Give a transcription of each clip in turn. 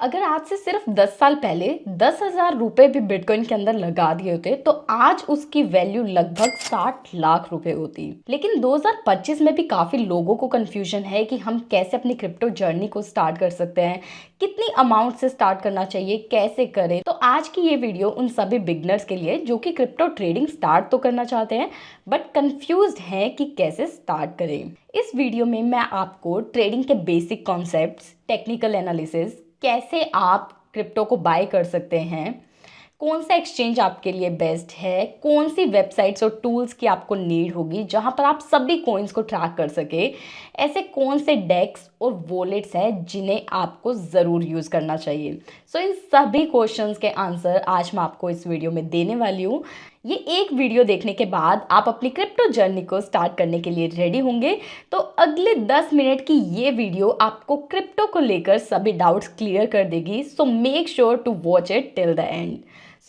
अगर आज से सिर्फ 10 साल पहले 10,000 रुपए भी बिटकॉइन के अंदर लगा दिए होते तो आज उसकी वैल्यू लगभग 60 लाख रुपए होती। लेकिन 2025 में भी काफी लोगों को कंफ्यूजन है कि हम कैसे अपनी क्रिप्टो जर्नी को स्टार्ट कर सकते हैं, कितनी अमाउंट से स्टार्ट करना चाहिए, कैसे करें। तो आज की ये वीडियो उन सभी बिगनर्स के लिए जो कि क्रिप्टो ट्रेडिंग स्टार्ट तो करना चाहते हैं बट कंफ्यूज्ड हैं कि कैसे स्टार्ट करें। इस वीडियो में मैं आपको ट्रेडिंग के बेसिक कॉन्सेप्ट्स, टेक्निकल एनालिसिस, कैसे आप क्रिप्टो को बाय कर सकते हैं, कौन सा एक्सचेंज आपके लिए बेस्ट है, कौन सी वेबसाइट्स और टूल्स की आपको नीड होगी जहां पर आप सभी कॉइन्स को ट्रैक कर सके, ऐसे कौन से डेक्स और वॉलेट्स हैं जिन्हें आपको ज़रूर यूज़ करना चाहिए। सो इन सभी क्वेश्चंस के आंसर आज मैं आपको इस वीडियो में देने वाली हूँ। ये एक वीडियो देखने के बाद आप अपनी क्रिप्टो जर्नी को स्टार्ट करने के लिए रेडी होंगे। तो अगले 10 मिनट की ये वीडियो आपको क्रिप्टो को लेकर सभी डाउट्स क्लियर कर देगी। So make sure to watch it till the end.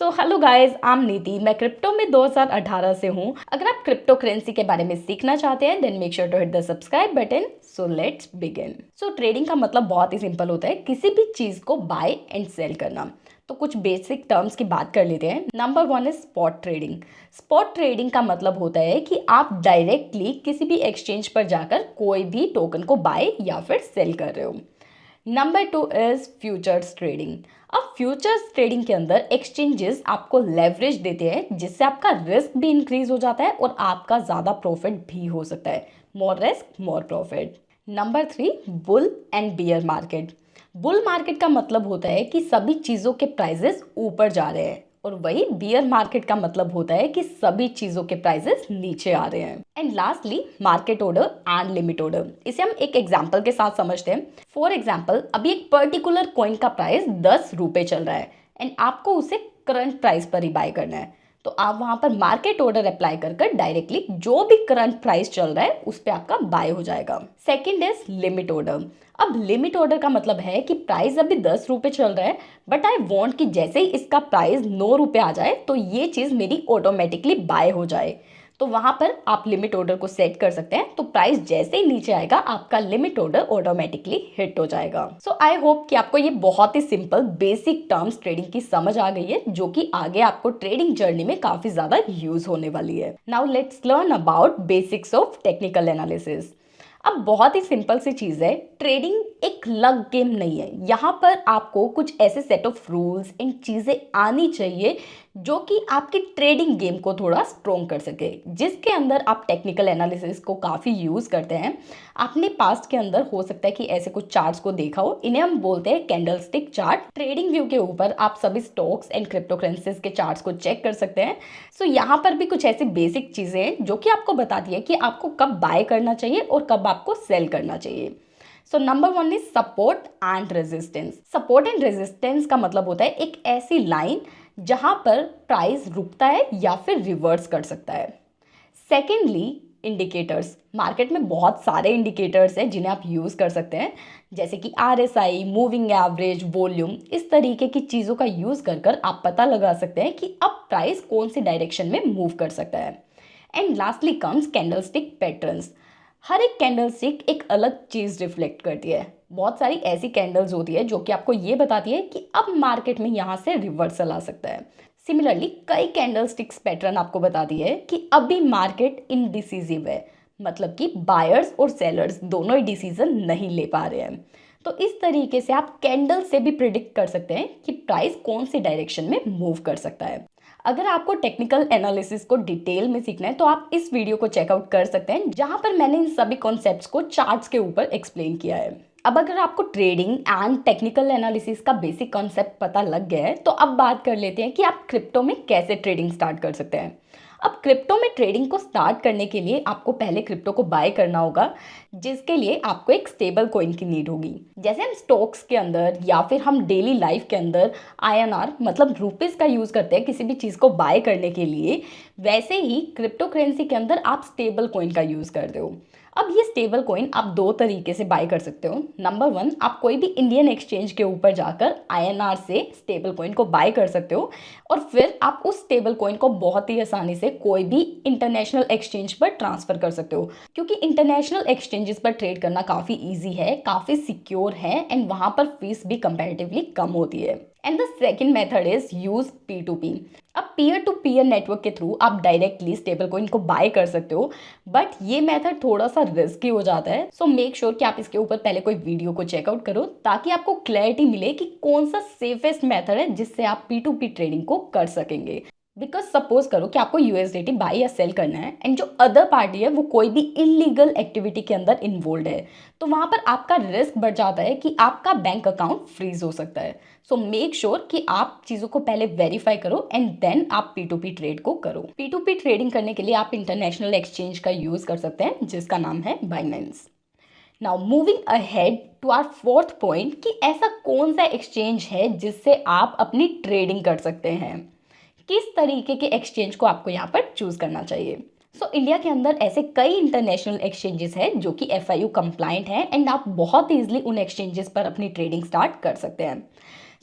So hello guys, I am Niti. मैं क्रिप्टो में 2018 से हूँ। अगर आप क्रिप्टो करेंसी के बारे में सीखना चाहते हैं then make sure to hit the subscribe button. So let's begin. So trading का मतलब बहुत ही सिंपल होता है, किसी भी चीज को बाय एंड सेल करना। तो कुछ बेसिक टर्म्स की बात कर लेते हैं। Number 1 is spot trading. Spot trading का मतलब होता है कि आप डायरेक्टली किसी भी एक्सचेंज पर जाकर कोई भी टोकन को बाय या फिर सेल कर रहे हो। Number 2 is futures trading. अब फ्यूचर्स ट्रेडिंग के अंदर एक्सचेंजेस आपको लेवरेज देते हैं जिससे आपका रिस्क भी इंक्रीज हो जाता है और आपका ज़्यादा प्रॉफिट भी हो सकता है। More risk more profit. Number 3 bull and beer market. Bull market का मतलब होता है कि सभी चीज़ों के प्राइजेस ऊपर जा रहे हैं और वही बियर मार्केट का मतलब होता है कि सभी चीज़ों के प्राइजेस नीचे आ रहे हैं। And lastly market order and limit order. इसे हम एक एग्जांपल के साथ समझते हैं। फॉर एग्जांपल, अभी एक पर्टिकुलर कॉइन का प्राइस 10 रुपये चल रहा है एंड आपको उसे करंट प्राइस पर ही बाय करना है। तो आप वहां पर मार्केट ऑर्डर अप्लाई कर डायरेक्टली जो भी करंट प्राइस चल रहा है उस पर आपका बाय हो जाएगा। Second is limit order. अब लिमिट ऑर्डर का मतलब है कि प्राइस अभी 10 रुपये चल रहा है बट आई वॉन्ट कि जैसे ही इसका प्राइस 9 रुपये आ जाए तो ये चीज़ मेरी ऑटोमेटिकली बाय हो जाए। तो वहां पर आप लिमिट ऑर्डर को सेट कर सकते हैं। तो प्राइस जैसे ही नीचे आएगा आपका लिमिट ऑर्डर ऑटोमेटिकली हिट हो जाएगा। सो आई होप कि आपको ये बहुत ही सिंपल बेसिक टर्म्स ट्रेडिंग की समझ आ गई है जो कि आगे आपको ट्रेडिंग जर्नी में काफी ज्यादा यूज होने वाली है। Now let's learn about basics of technical analysis. अब बहुत ही सिंपल सी चीज़ है, ट्रेडिंग एक लक गेम नहीं है। यहाँ पर आपको कुछ ऐसे सेट ऑफ रूल्स एंड चीज़ें आनी चाहिए जो कि आपकी ट्रेडिंग गेम को थोड़ा स्ट्रॉन्ग कर सके, जिसके अंदर आप टेक्निकल एनालिसिस को काफ़ी यूज़ करते हैं। आपने पास्ट के अंदर हो सकता है कि ऐसे कुछ चार्ट्स को देखा हो, इन्हें हम बोलते हैं कैंडलस्टिक चार्ट। ट्रेडिंग व्यू के ऊपर आप सभी स्टॉक्स एंड क्रिप्टो करेंसीज के चार्ट्स को चेक कर सकते हैं। सो यहाँ पर भी कुछ ऐसी बेसिक चीज़ें हैं जो कि आपको बताती है कि आपको कब बाय करना चाहिए और कब आपको सेल करना चाहिए। So number 1 is support and resistance. Support and resistance का मतलब होता है एक ऐसी लाइन जहां पर प्राइस रुकता है या फिर रिवर्स कर सकता है। Secondly indicators. मार्केट में बहुत सारे इंडिकेटर्स हैं जिन्हें आप यूज़ कर सकते हैं, जैसे कि RSI, मूविंग एवरेज, वॉल्यूम। इस तरीके की चीज़ों का यूज़ कर आप पता लगा सकते हैं कि अब प्राइस कौन सी डायरेक्शन में मूव कर सकता है। And lastly comes candlestick patterns. हर एक कैंडलस्टिक एक अलग चीज़ रिफ्लेक्ट करती है। बहुत सारी ऐसी कैंडल्स होती है जो कि आपको ये बताती है कि अब मार्केट में यहाँ से रिवर्सल आ सकता है। सिमिलरली कई कैंडलस्टिक्स पैटर्न आपको बताती है कि अभी मार्केट इनडिसिसिव है, मतलब कि बायर्स और सेलर्स दोनों ही डिसीजन नहीं ले पा रहे हैं। तो इस तरीके से आप कैंडल से भी प्रिडिक्ट कर सकते हैं कि प्राइस कौन सी डायरेक्शन में मूव कर सकता है। अगर आपको टेक्निकल एनालिसिस को डिटेल में सीखना है तो आप इस वीडियो को चेकआउट कर सकते हैं जहां पर मैंने इन सभी कॉन्सेप्ट्स को चार्ट्स के ऊपर एक्सप्लेन किया है। अब अगर आपको ट्रेडिंग एंड टेक्निकल एनालिसिस का बेसिक कॉन्सेप्ट पता लग गया है तो अब बात कर लेते हैं कि आप क्रिप्टो में कैसे ट्रेडिंग स्टार्ट कर सकते हैं। अब क्रिप्टो में ट्रेडिंग को स्टार्ट करने के लिए आपको पहले क्रिप्टो को बाय करना होगा, जिसके लिए आपको एक स्टेबल कॉइन की नीड होगी। जैसे हम स्टॉक्स के अंदर या फिर हम डेली लाइफ के अंदर INR मतलब रुपीस का यूज़ करते हैं किसी भी चीज़ को बाय करने के लिए, वैसे ही क्रिप्टो करेंसी के अंदर आप स्टेबल कॉइन का यूज़ करते हो। अब ये स्टेबल कॉइन आप दो तरीके से बाय कर सकते हो। नंबर वन, आप कोई भी इंडियन एक्सचेंज के ऊपर जाकर INR से स्टेबल कॉइन को बाय कर सकते हो और फिर आप उस स्टेबल कॉइन को बहुत ही आसानी से कोई भी इंटरनेशनल एक्सचेंज पर ट्रांसफर कर सकते हो, क्योंकि इंटरनेशनल एक्सचेंजेस पर ट्रेड करना काफ़ी ईजी है, काफ़ी सिक्योर है एंड वहाँ पर फीस भी कंपैरेटिवली कम होती है। And the second method is use P2P। अब पीयर टू पीयर नेटवर्क के थ्रू आप डायरेक्टली स्टेबल कॉइन को बाय कर सकते हो, बट ये मेथड थोड़ा सा रिस्की हो जाता है। सो मेक श्योर कि आप इसके ऊपर पहले कोई वीडियो को चेकआउट करो ताकि आपको क्लैरिटी मिले कि कौन सा सेफेस्ट मेथड है जिससे आप P2P ट्रेडिंग को कर सकेंगे। बिकॉज सपोज करो कि आपको USDT बाय या सेल करना है एंड जो अदर पार्टी है वो कोई भी इलीगल एक्टिविटी के अंदर इन्वॉल्व है, तो वहां पर आपका रिस्क बढ़ जाता है कि आपका बैंक अकाउंट फ्रीज हो सकता है। सो मेक श्योर कि आप चीज़ों को पहले वेरीफाई करो एंड देन आप P2P ट्रेड को करो। P2P ट्रेडिंग करने के लिए आप इंटरनेशनल एक्सचेंज का यूज़ कर सकते हैं जिसका नाम है Binance. Now moving ahead to our fourth point कि ऐसा कौन सा एक्सचेंज है जिससे आप अपनी ट्रेडिंग कर सकते हैं, किस तरीके के एक्सचेंज को आपको यहाँ पर चूज करना चाहिए। सो इंडिया के अंदर ऐसे कई इंटरनेशनल एक्सचेंजेस हैं जो कि FIU कंप्लाइंट हैं एंड आप बहुत ईजिली उन एक्सचेंजेस पर अपनी ट्रेडिंग स्टार्ट कर सकते हैं।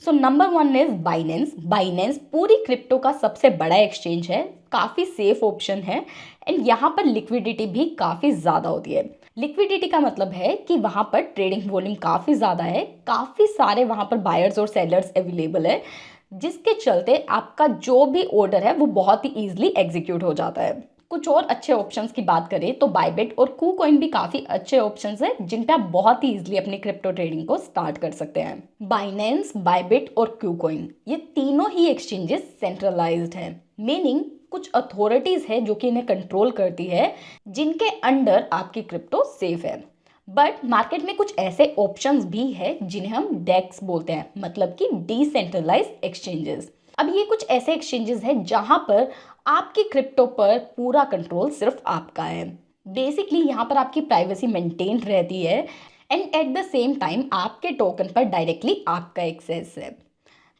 So number one is Binance. Binance पूरी क्रिप्टो का सबसे बड़ा एक्सचेंज है, काफ़ी सेफ ऑप्शन है एंड यहाँ पर लिक्विडिटी भी काफ़ी ज़्यादा होती है। लिक्विडिटी का मतलब है कि वहाँ पर ट्रेडिंग वॉल्यूम काफ़ी ज़्यादा है, काफ़ी सारे वहाँ पर बायर्स और सेलर्स अवेलेबल है, जिसके चलते आपका जो भी ऑर्डर है वो बहुत ही ईजिली एग्जीक्यूट हो जाता है। कुछ और अच्छे ऑप्शंस की बात करें तो बायबिट और KuCoin भी काफ़ी अच्छे ऑप्शंस हैं जिन पे आप बहुत ही ईजिली अपनी क्रिप्टो ट्रेडिंग को स्टार्ट कर सकते हैं। बाइनेंस, बायबिट और KuCoin ये तीनों ही एक्सचेंजेस सेंट्रलाइज्ड हैं, मीनिंग कुछ अथॉरिटीज़ है जो कि इन्हें कंट्रोल करती है, जिनके अंडर आपकी क्रिप्टो सेफ है। बट मार्केट में कुछ ऐसे ऑप्शंस भी है जिन्हें हम डेक्स बोलते हैं, मतलब कि डिसेंट्रलाइज्ड एक्सचेंजेस। अब ये कुछ ऐसे एक्सचेंजेस हैं जहां पर आपकी क्रिप्टो पर पूरा कंट्रोल सिर्फ आपका है। बेसिकली यहाँ पर आपकी प्राइवेसी मेंटेन रहती है and at the same time आपके टोकन पर डायरेक्टली आपका एक्सेस है।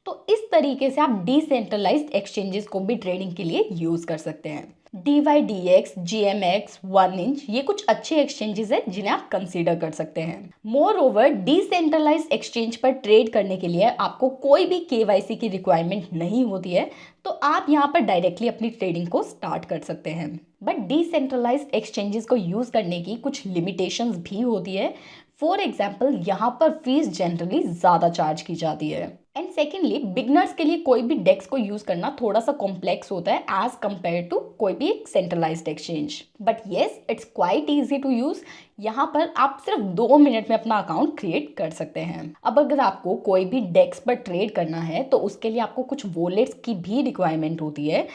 तो इस तरीके से आप डिसेंट्रलाइज्ड एक्सचेंजेस को भी ट्रेडिंग के लिए यूज कर सकते हैं। DYDX, GMX, 1inch ये कुछ अच्छे एक्सचेंजेस हैं जिन्हें आप कंसीडर कर सकते हैं। मोर ओवर डिसेंट्रलाइज्ड एक्सचेंज पर ट्रेड करने के लिए आपको कोई भी KYC की रिक्वायरमेंट नहीं होती है, तो आप यहाँ पर डायरेक्टली अपनी ट्रेडिंग को स्टार्ट कर सकते हैं। बट डिसेंट्रलाइज्ड एक्सचेंजेस को यूज करने की कुछ लिमिटेशंस भी होती है। फॉर एग्जाम्पल यहाँ पर फीस जनरली ज़्यादा चार्ज की जाती है एंड सेकेंडली बिगनर्स के लिए कोई भी डेक्स को यूज करना थोड़ा सा कॉम्प्लेक्स होता है एज कम्पेयर टू कोई भी एक centralised exchange. But yes, it's quite easy to use. यहाँ पर आप सिर्फ 2 मिनट में अपना अकाउंट क्रिएट कर सकते हैं। अब अगर आपको कोई भी डेक्स पर ट्रेड करना है तो उसके लिए आपको कुछ वॉलेट्स की भी रिक्वायरमेंट होती है।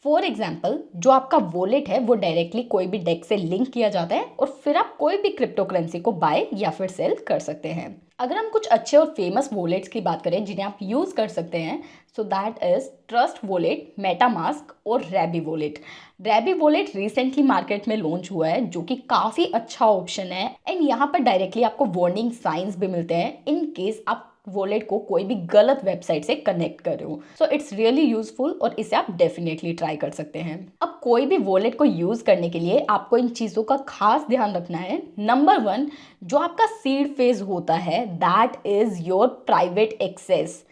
फॉर एग्जाम्पल जो आपका वॉलेट है वो डायरेक्टली कोई भी डेक्स से लिंक किया जाता है और फिर आप कोई भी क्रिप्टो करेंसी को बाय या फिर सेल कर सकते हैं। अगर हम कुछ अच्छे और फेमस वॉलेट्स की बात करें जिन्हें आप यूज कर सकते हैं, so that is trust wallet, MetaMask और रैबी वॉलेट। रैबी वॉलेट रिसेंटली मार्केट में लॉन्च हुआ है जो कि काफ़ी अच्छा ऑप्शन है एंड यहाँ पर डायरेक्टली आपको वार्निंग साइंस भी मिलते हैं इन केस आप वॉलेट को कोई भी गलत वेबसाइट से कनेक्ट कर रहे हो। सो इट्स रियली यूजफुल और इसे आप डेफिनेटली ट्राई कर सकते हैं। अब कोई भी वॉलेट को यूज करने के लिए आपको इन चीज़ों का खास ध्यान रखना है। नंबर वन, जो आपका सीड फेज होता है that is your private access,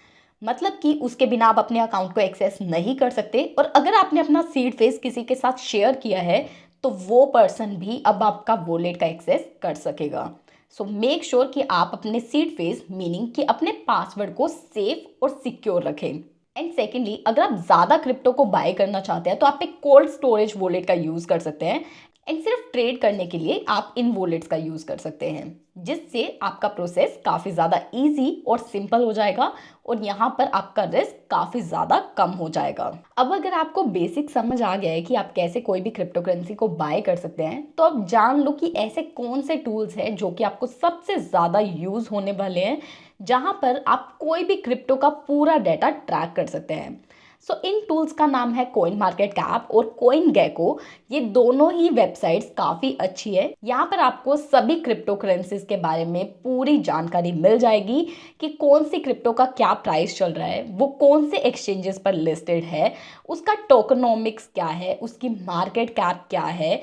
मतलब कि उसके बिना आप अपने अकाउंट को एक्सेस नहीं कर सकते और अगर आपने अपना सीड फेज किसी के साथ शेयर किया है तो वो पर्सन भी अब आपका वॉलेट का एक्सेस कर सकेगा। सो मेक श्योर कि आप अपने सीड फेज मीनिंग कि अपने पासवर्ड को सेफ और सिक्योर रखें। एंड सेकेंडली अगर आप ज़्यादा क्रिप्टो को बाय करना चाहते हैं तो आप एक कोल्ड स्टोरेज वॉलेट का यूज़ कर सकते हैं एंड सिर्फ ट्रेड करने के लिए आप इन वॉलेट्स का यूज़ कर सकते हैं, जिससे आपका प्रोसेस काफ़ी ज़्यादा इजी और सिंपल हो जाएगा और यहाँ पर आपका रिस्क काफ़ी ज़्यादा कम हो जाएगा। अब अगर आपको बेसिक समझ आ गया है कि आप कैसे कोई भी क्रिप्टो करेंसी को बाय कर सकते हैं, तो अब जान लो कि ऐसे कौन से टूल्स हैं जो कि आपको सबसे ज़्यादा यूज़ होने वाले हैं, जहाँ पर आप कोई भी क्रिप्टो का पूरा डाटा ट्रैक कर सकते हैं। सो इन टूल्स का नाम है कॉइन मार्केट कैप और कॉइन गेको। ये दोनों ही वेबसाइट्स काफ़ी अच्छी है। यहाँ पर आपको सभी क्रिप्टो करेंसीज के बारे में पूरी जानकारी मिल जाएगी कि कौन सी क्रिप्टो का क्या प्राइस चल रहा है, वो कौन से एक्सचेंजेस पर लिस्टेड है, उसका टोकनोमिक्स क्या है, उसकी मार्केट कैप क्या है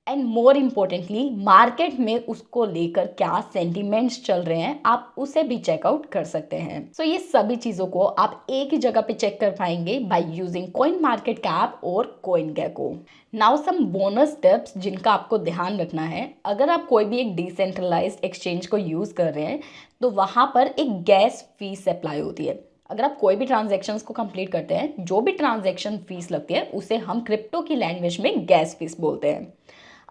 एंड मोर इम्पोर्टेंटली मार्केट में उसको लेकर क्या सेंटिमेंट्स चल रहे हैं, आप उसे भी चेकआउट कर सकते हैं। सो ये सभी चीज़ों को आप एक ही जगह पे चेक कर पाएंगे by using coin market cap और coin gecko. Now some bonus tips जिनका आपको ध्यान रखना है। अगर आप कोई भी एक डिसेंट्रलाइज्ड एक्सचेंज को यूज़ कर रहे हैं तो वहाँ पर एक गैस फीस अप्लाई होती है। अगर आप कोई भी ट्रांजैक्शंस को कंप्लीट करते हैं, जो भी ट्रांजैक्शन फीस लगती है उसे हम क्रिप्टो की लैंग्वेज में गैस फीस बोलते हैं।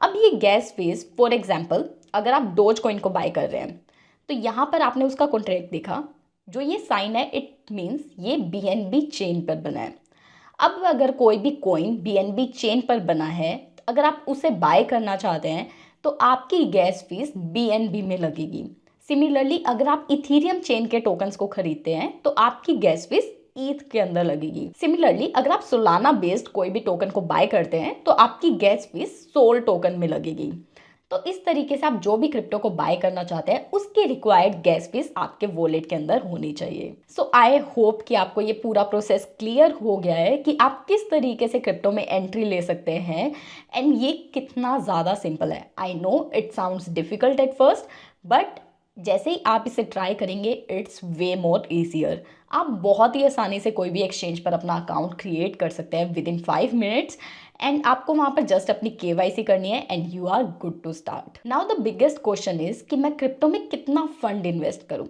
अब ये गैस फीस, फॉर एग्जांपल अगर आप डोज कॉइन को बाय कर रहे हैं तो यहाँ पर आपने उसका कॉन्ट्रैक्ट देखा, जो ये साइन है इट मीन्स ये बीएनबी चेन पर बना है। अब अगर कोई भी कॉइन बीएनबी चेन पर बना है, अगर आप उसे बाय करना चाहते हैं तो आपकी गैस फीस बीएनबी में लगेगी। सिमिलरली अगर आप इथीरियम चेन के टोकन्स को खरीदते हैं तो आपकी गैस फीस ईथ के अंदर लगेगी। सिमिलरली अगर आप सोलाना बेस्ड कोई भी टोकन को बाय करते हैं तो आपकी गैस फीस सोल टोकन में लगेगी। तो इस तरीके से आप जो भी क्रिप्टो को बाय करना चाहते हैं उसकी रिक्वायर्ड गैस फीस आपके वॉलेट के अंदर होनी चाहिए। सो आई होप कि आपको ये पूरा प्रोसेस क्लियर हो गया है कि आप किस तरीके से क्रिप्टो में एंट्री ले सकते हैं एंड ये कितना ज़्यादा सिंपल है। I know it sounds difficult at first, but जैसे ही आप इसे ट्राई करेंगे इट्स वे मोर ईजियर। आप बहुत ही आसानी से कोई भी एक्सचेंज पर अपना अकाउंट क्रिएट कर सकते हैं विद इन 5 मिनट्स एंड आपको वहाँ पर जस्ट अपनी केवाईसी करनी है and you are good to start. Now the biggest question is कि मैं क्रिप्टो में कितना फंड इन्वेस्ट करूँ।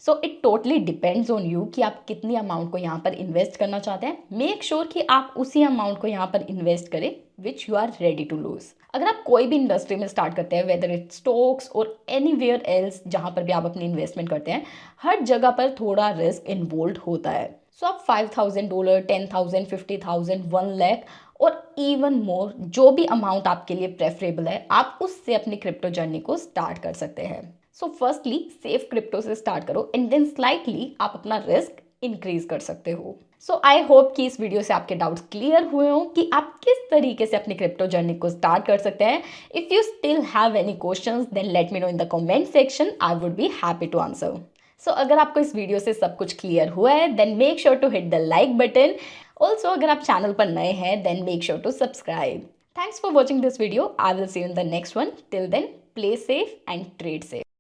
So it totally depends on you कि आप कितनी अमाउंट को यहाँ पर इन्वेस्ट करना चाहते हैं। मेक श्योर कि आप उसी अमाउंट को यहाँ पर इन्वेस्ट करें which you are ready to lose. अगर आप कोई भी इंडस्ट्री में स्टार्ट करते हैं, वेदर इट स्टॉक्स और एनीवेयर एल्स, जहाँ पर भी आप अपनी इन्वेस्टमेंट करते हैं, हर जगह पर थोड़ा रिस्क इन्वॉल्व होता है। सो आप $5,000, 10,000, 50,000, 1 लाख और इवन मोर, जो भी अमाउंट आपके लिए प्रेफरेबल है, आप उससे अपनी क्रिप्टो जर्नी को स्टार्ट कर सकते हैं। सो फर्स्टली सेफ क्रिप्टो से स्टार्ट करो एंड देन स्लाइटली आप अपना रिस्क इंक्रीज कर सकते हो। सो आई होप कि इस वीडियो से आपके डाउट्स क्लियर हुए हों कि आप किस तरीके से अपनी क्रिप्टो जर्नी को स्टार्ट कर सकते हैं। If you still have any questions then let me know in the comment section, I would be happy to answer. So अगर आपको इस वीडियो से सब कुछ क्लियर हुआ है then make sure to hit the like button. Also अगर आप चैनल पर नए हैं then make sure to subscribe. Thanks for watching this video. I will see you in the next one. Till then play safe and trade safe.